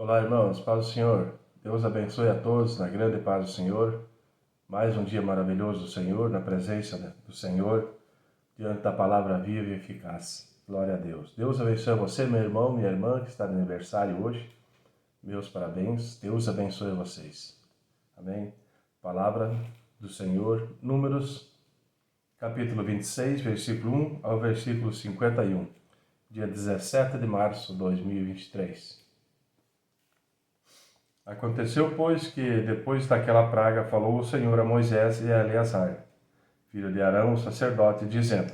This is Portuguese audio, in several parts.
Olá, irmãos, paz do Senhor. Deus abençoe a todos na grande paz do Senhor. Mais um dia maravilhoso do Senhor, na presença do Senhor, diante da palavra viva e eficaz. Glória a Deus. Deus abençoe você, meu irmão, minha irmã, que está de aniversário hoje. Meus parabéns. Deus abençoe vocês. Amém? Palavra do Senhor, Números, capítulo 26, versículo 1 ao versículo 51, dia 17 de março de 2023. Aconteceu, pois, que depois daquela praga falou o Senhor a Moisés e a Eleazar, filho de Arão, o sacerdote, dizendo: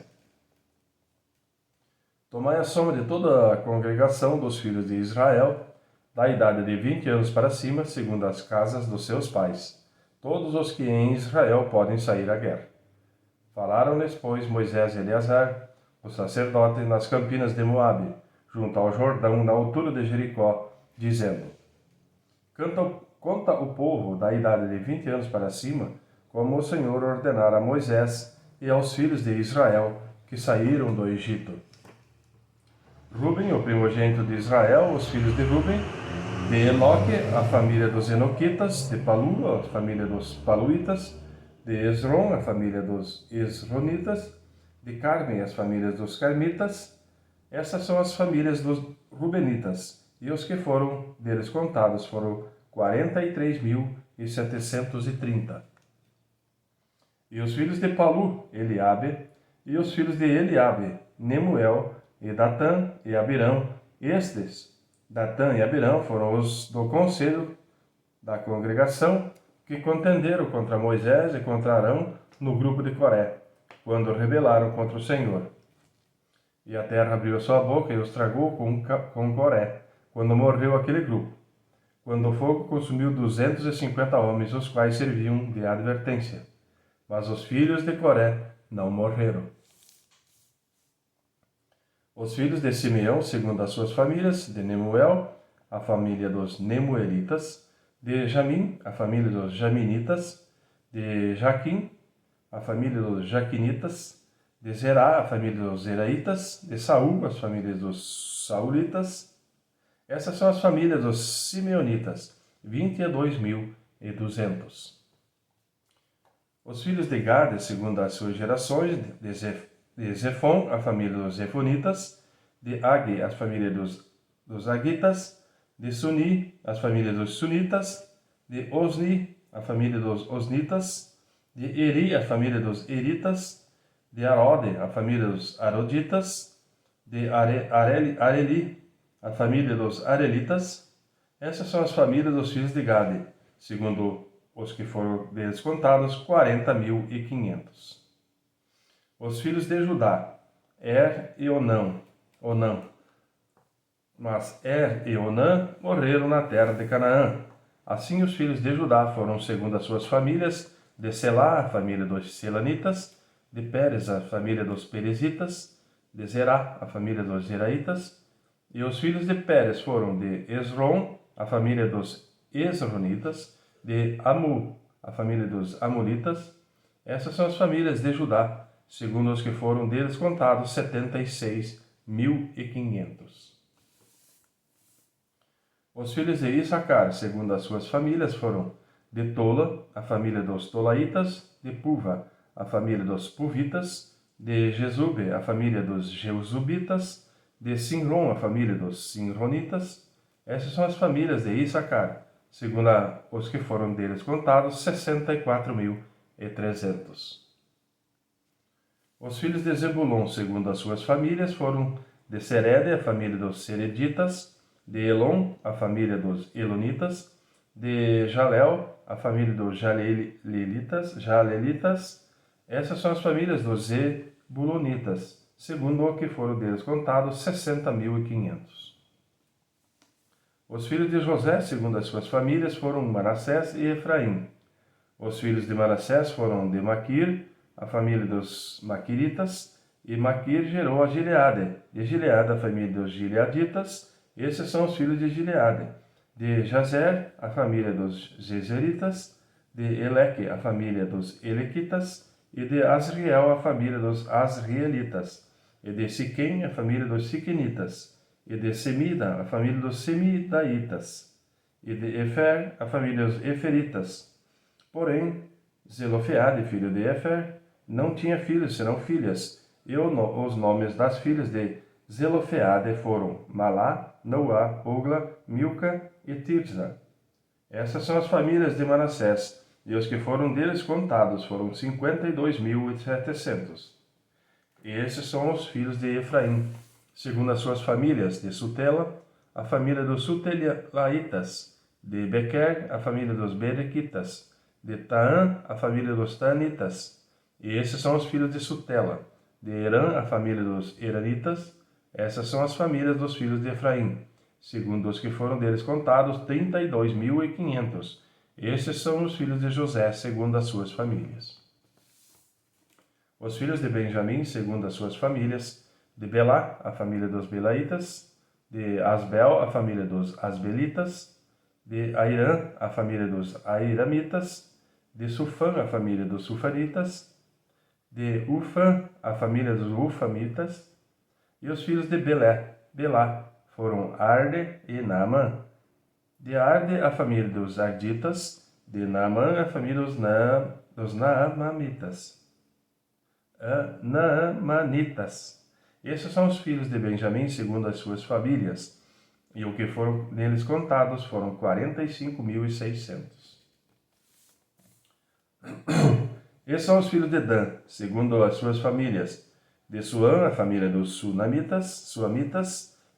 Tomai a soma de toda a congregação dos filhos de Israel, da idade de 20 anos para cima, segundo as casas dos seus pais, todos os que em Israel podem sair à guerra. Falaram-lhes, pois, Moisés e Eleazar, o sacerdote, nas campinas de Moabe, junto ao Jordão, na altura de Jericó, dizendo: Conta o povo da idade de 20 anos para cima, como o Senhor ordenara a Moisés e aos filhos de Israel que saíram do Egito. Ruben, o primogênito de Israel, os filhos de Ruben, de Enoque, a família dos Enoquitas, de Palu, a família dos Paluitas, de Esrom, a família dos Esronitas, de Carme, as famílias dos Carmitas. Essas são as famílias dos Rubenitas, e os que foram deles contados foram 43.730. E os filhos de Palu, Eliabe, e os filhos de Eliabe, Nemuel, e Datã, e Abirão. Estes, Datã e Abirão, foram os do conselho da congregação que contenderam contra Moisés e contra Arão no grupo de Coré, quando rebelaram contra o Senhor. E a terra abriu a sua boca e os tragou com Coré, quando morreu aquele grupo, quando o fogo consumiu 250 homens, os quais serviam de advertência. Mas os filhos de Coré não morreram. Os filhos de Simeão, segundo as suas famílias, de Nemuel, a família dos Nemuelitas, de Jamim, a família dos Jaminitas, de Jaquim, a família dos Jaquinitas, de Zerá, a família dos Zeraitas, de Saul, as famílias dos Saulitas. Essas são as famílias dos Simeonitas, 22.200. Os filhos de Gade, segundo as suas gerações, de Zefon, a família dos Zefonitas, de Age, a família dos Agitas, de Suni, as famílias dos Sunitas, de Osni, a família dos Osnitas, de Eri, a família dos Eritas, de Arode, a família dos Aroditas, de Areli, a família dos Arelitas. Essas são as famílias dos filhos de Gade, segundo os que foram deles contados, 40.500. Os filhos de Judá, e Onã. Mas e Onã morreram na terra de Canaã. Assim os filhos de Judá foram segundo as suas famílias, de Selá, a família dos Selanitas, de Pérez, a família dos Perezitas, de Zerá, a família dos Zeraitas. E os filhos de Pérez foram de Esrom, a família dos Esronitas, de Amu, a família dos Amulitas. Essas são as famílias de Judá, segundo os que foram deles contados, 76.500. Os filhos de Issacar, segundo as suas famílias, foram de Tola, a família dos Tolaitas, de Puva, a família dos Puvitas, de Jesube, a família dos Jesubitas, de Sinrom, a família dos Sinronitas. Essas são as famílias de Issacar, segundo os que foram deles contados, 64.300. Os filhos de Zebulon, segundo as suas famílias, foram de Serede, a família dos Sereditas, de Elon, a família dos Elonitas, de Jalel, a família dos Jalelitas. Essas são as famílias dos Zebulonitas, segundo o que foram deles contados, 60.500. Os filhos de José, segundo as suas famílias, foram Manassés e Efraim. Os filhos de Manassés foram de Maquir, a família dos Maquiritas, e Maquir gerou a Gileade. De Gileade, a família dos Gileaditas. Esses são os filhos de Gileade. De Jazer, a família dos Jezeritas. De Eleque, a família dos Elequitas. E de Asriel, a família dos Asrielitas. E de Siquém, a família dos Siquenitas. E de Semida, a família dos Semidaitas. e de Efer, a família dos Eferitas. Porém, Zelofeade, filho de Efer, não tinha filhos senão filhas, e os nomes das filhas de Zelofeade foram Malá, Noá, Ogla, Milca e Tirza. Essas são as famílias de Manassés, e os que foram deles contados foram 52.700. E esses são os filhos de Efraim, segundo as suas famílias: de Sutela, a família dos Sutelaitas; de Bequer, a família dos Berequitas; de Taã, a família dos Taanitas. E esses são os filhos de Sutela; de Herã, a família dos Heranitas. Essas são as famílias dos filhos de Efraim, segundo os que foram deles contados, 32.500. Esses são os filhos de José, segundo as suas famílias. Os filhos de Benjamim, segundo as suas famílias: de Belá, a família dos Belaitas; de Asbel, a família dos Asbelitas; de Airã, a família dos Airamitas; de Sufã, a família dos Sufanitas; de Ufã, a família dos Ufamitas. E os filhos de Belá foram Arde e Naamã. De Arde, a família dos Arditas; de Naamã, a família dos Naamanitas. Esses são os filhos de Benjamim, segundo as suas famílias, e o que foram neles contados foram 45.600. Esses são os filhos de Dan, segundo as suas famílias: de Suã, a família dos Suamitas.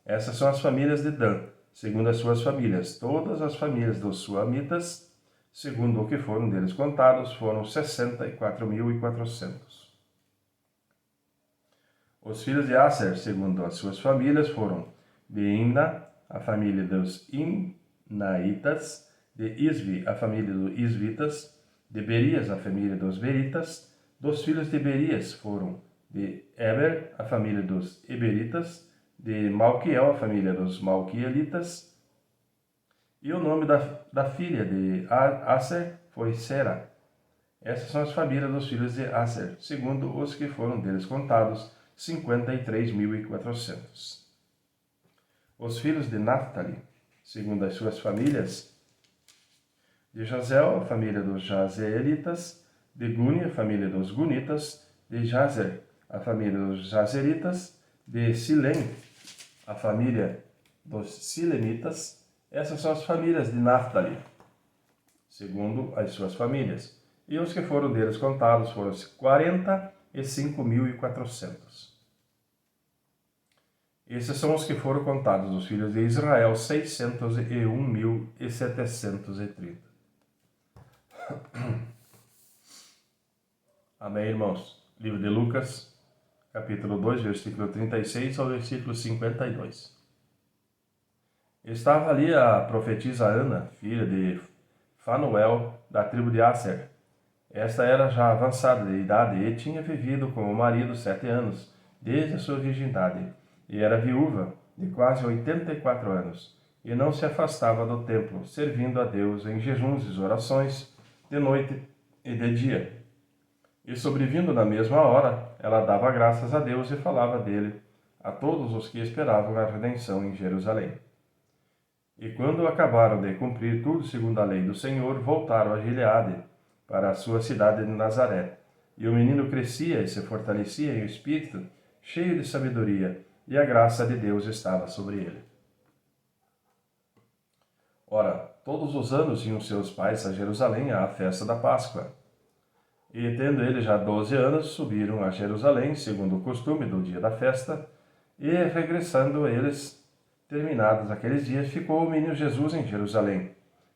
Essas são as famílias de Dan, segundo as suas famílias. Todas as famílias dos Suamitas, segundo o que foram deles contados, foram 64.400. Os filhos de Aser, segundo as suas famílias, foram: de Imna, a família dos Imnaitas; de Isvi, a família dos Isvitas; de Berias, a família dos Beritas. Dos filhos de Berias foram: de Eber, a família dos Eberitas; de Malquiel, a família dos Malquielitas. E o nome da filha de Aser foi Sera. Essas são as famílias dos filhos de Aser, segundo os que foram deles contados, 53.400. Os filhos de Naphtali, segundo as suas famílias: de Jazel, a família dos Jazeelitas; de Guni, a família dos Gunitas; de Jazer, a família dos Jazeritas; de Silem, a família dos Silemitas. Essas são as famílias de Naphtali, segundo as suas famílias. E os que foram deles contados foram 45.400. Esses são os que foram contados dos filhos de Israel, 601.730. Amém, irmãos? Livro de Lucas, capítulo 2, versículo 36 ao versículo 52. Estava ali a profetisa Ana, filha de Fanuel, da tribo de Aser. Esta era já avançada de idade e tinha vivido com o marido 7 anos, desde a sua virgindade, e era viúva de quase 84 anos, e não se afastava do templo, servindo a Deus em jejuns e orações, de noite e de dia. E sobrevindo na mesma hora, ela dava graças a Deus e falava dele a todos os que esperavam a redenção em Jerusalém. E quando acabaram de cumprir tudo segundo a lei do Senhor, voltaram a Gileade, para a sua cidade de Nazaré. E o menino crescia e se fortalecia em espírito, cheio de sabedoria, e a graça de Deus estava sobre ele. Ora, todos os anos iam seus pais a Jerusalém à festa da Páscoa. E, tendo ele já 12 anos, subiram a Jerusalém, segundo o costume do dia da festa, e, regressando eles, terminados aqueles dias, ficou o menino Jesus em Jerusalém,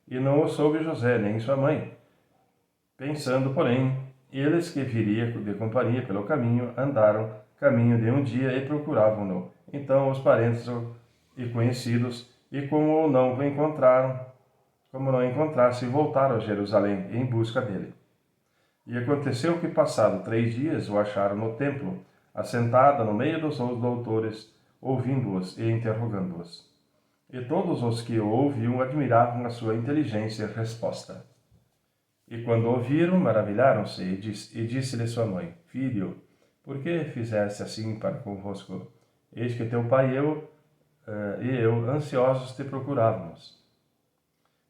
e não o soube José nem sua mãe. Pensando, porém, eles que viria de companhia pelo caminho, andaram caminho de um dia e procuravam-no. Então os parentes e conhecidos, e como não encontrasse, voltaram a Jerusalém em busca dele. E aconteceu que, passado 3 dias, o acharam no templo, assentado no meio dos doutores, ouvindo-os e interrogando-os. E todos os que o ouviam admiravam a sua inteligência e resposta. E quando ouviram, maravilharam-se, e disse-lhe sua mãe: Filho, por que fizeste assim para convosco? Eis que teu pai e eu, ansiosos te procurávamos.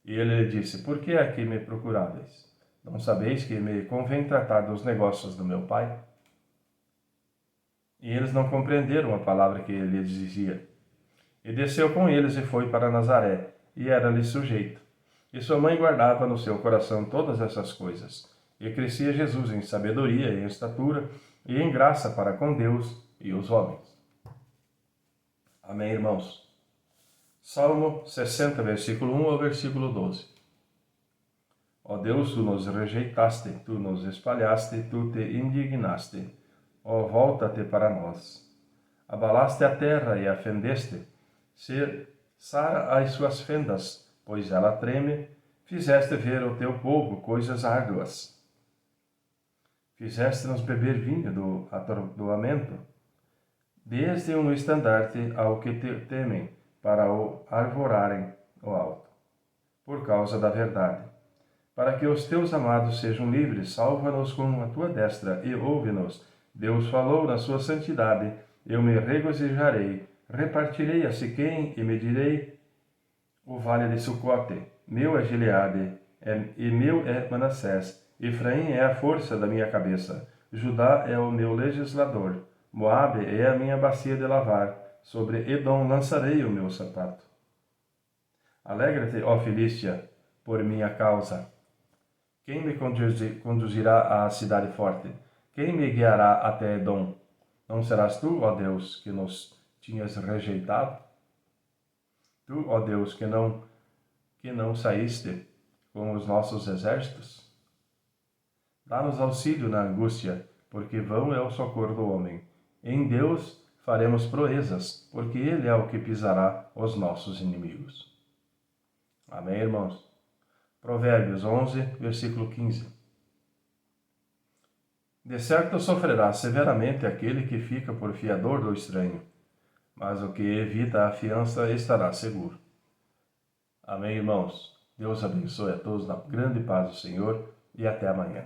E ele lhe disse: Por que aqui me procuráveis? Não sabeis que me convém tratar dos negócios do meu pai? E eles não compreenderam a palavra que ele lhes dizia. E desceu com eles e foi para Nazaré, e era-lhe sujeito. E sua mãe guardava no seu coração todas essas coisas. E crescia Jesus em sabedoria e em estatura, e em graça para com Deus e os homens. Amém, irmãos? Salmo 60, versículo 1 ao versículo 12. Ó Deus, tu nos rejeitaste, tu nos espalhaste, tu te indignaste. Ó, volta-te para nós. Abalaste a terra e a fendeste. Sara as suas fendas, pois ela treme. Fizeste ver ao teu povo coisas árduas. Fizeste-nos beber vinho do atordoamento. Desde um estandarte ao que te temem, para o arvorarem o alto. Por causa da verdade. Para que os teus amados sejam livres, salva-nos com a tua destra e ouve-nos. Deus falou na sua santidade, eu me regozijarei, repartirei a Siquém e medirei o vale de Sucote. Meu é Gileade, e meu é Manassés. Efraim é a força da minha cabeça. Judá é o meu legislador. Moabe é a minha bacia de lavar. Sobre Edom lançarei o meu sapato. Alegra-te, ó Filístia, por minha causa. Quem me conduzirá à cidade forte? Quem me guiará até Edom? Não serás tu, ó Deus, que nos tinhas rejeitado? Tu, ó Deus, que não saíste com os nossos exércitos? Dá-nos auxílio na angústia, porque vão é o socorro do homem. Em Deus faremos proezas, porque Ele é o que pisará os nossos inimigos. Amém, irmãos? Provérbios 11, versículo 15. De certo sofrerá severamente aquele que fica por fiador do estranho, mas o que evita a fiança estará seguro. Amém, irmãos? Deus abençoe a todos na grande paz do Senhor e até amanhã.